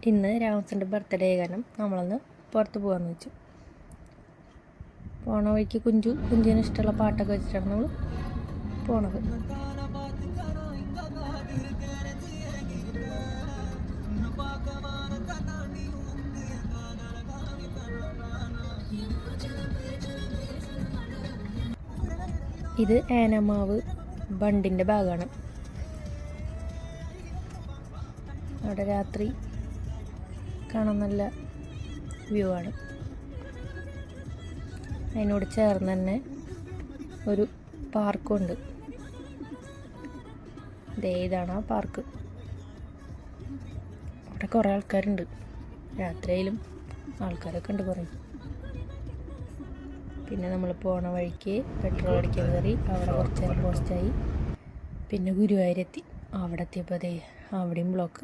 ഇന്ന് രാമച്ചൻ്റെ ബർത്ത്ഡേ കാരണം നമ്മളൊന്ന് പുറത്ത് പോകാമെന്ന് വെച്ചു. പോണ വഴിക്ക് കുഞ്ചിന് ഇഷ്ടമുള്ള പാട്ടൊക്കെ വെച്ചിട്ടാണ് നമ്മൾ പോണത്. ഇത് ഏനമാവ് ബണ്ടിൻ്റെ ഭാഗമാണ്. അവിടെ രാത്രി കാണാൻ നല്ല വ്യൂ ആണ്. അതിനോട് ചേർന്ന് തന്നെ ഒരു പാർക്കുണ്ട്. ഇതാണ് ആ പാർക്ക്. അവിടെ കുറേ ആൾക്കാരുണ്ട്. രാത്രിയിലും ആൾക്കാരൊക്കെ ഉണ്ട് കുറേ. പിന്നെ നമ്മൾ പോണ വഴിക്ക് പെട്രോൾ അടിക്കാൻ കയറി. അവിടെ കുറച്ച് നേരം പോസ്റ്റായി. പിന്നെ ഗുരുവായൂരെത്തി. അവിടെ എത്തിയപ്പോൾ അവിടെയും ബ്ലോക്ക്.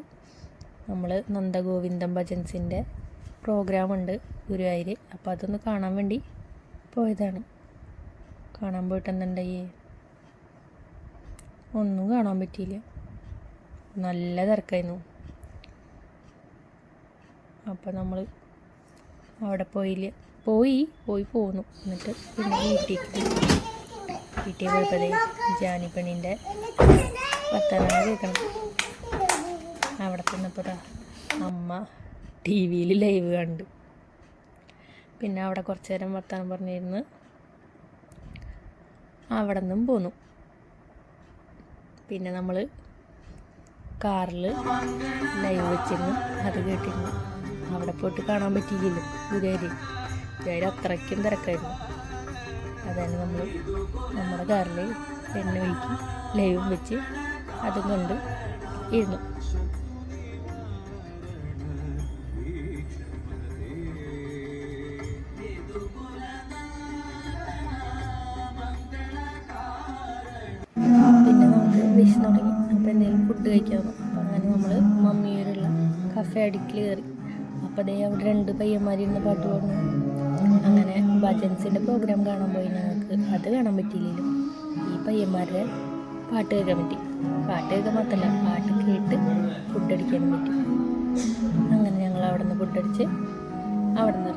നമ്മൾ നന്ദഗോവിന്ദം ഭജൻസിൻ്റെ പ്രോഗ്രാമുണ്ട് ഗുരുവായൂർ. അപ്പോൾ അതൊന്ന് കാണാൻ വേണ്ടി പോയതാണ്. കാണാൻ പോയിട്ട് എന്തുണ്ടായി, ഒന്നും കാണാൻ പറ്റിയില്ല. നല്ല തിരക്കായിരുന്നു. അപ്പോൾ നമ്മൾ അവിടെ പോയി പോന്നു. എന്നിട്ട് പിന്നെ വീട്ടിൽ പോയപ്പോൾ ജാനിപ്പണിൻ്റെ വർത്തമാനം കേൾക്കണം. അവിടെ ചെന്നപ്പോൾ അമ്മ TV-യിൽ ലൈവ് കണ്ടു. പിന്നെ അവിടെ കുറച്ച് നേരം വർത്തമാനം പറഞ്ഞിരുന്ന് അവിടെ നിന്നും പോന്നു. പിന്നെ നമ്മൾ കാറിൽ ലൈവ് വെച്ചിരുന്നു, അത് കേട്ടിരുന്നു. അവിടെ പോയിട്ട് കാണാൻ പറ്റിയില്ലല്ലോ ഗുരുവായൂർ അത്രയ്ക്കും തിരക്കായിരുന്നു. അതാണ് നമ്മൾ നമ്മുടെ കാറിൽ എണ്ണ ഒഴുക്കി ലൈവും വെച്ച് അതും കൊണ്ട് ഇരുന്നു. പിന്നെ നമുക്ക് വിശന്ന് തുടങ്ങി. അപ്പോൾ എന്തെങ്കിലും ഫുഡ് കഴിക്കാമെന്ന്. അപ്പോൾ അങ്ങനെ നമ്മൾ മമ്മിയോടുള്ള കഫേ അടിക്കിൽ കയറി. അപ്പോൾ അവിടെ 2 പയ്യന്മാരിരുന്ന് പാട്ട് പാടുന്നു. അങ്ങനെ ഭജൻസിൻ്റെ പ്രോഗ്രാം കാണാൻ പോയി. ഞങ്ങൾക്ക് അത് കാണാൻ പറ്റിയില്ലല്ലോ. ഈ പയ്യന്മാരുടെ പാട്ട് കേൾക്കാൻ പറ്റി. പാട്ട് കേൾക്കാൻ മാത്രമല്ല, പാട്ട് കേട്ട് ഫുഡ് അടിക്കാനും പറ്റി. അങ്ങനെ ഞങ്ങൾ അവിടെ നിന്ന് ഫുഡ് അടിച്ച് അവിടെ നിന്ന്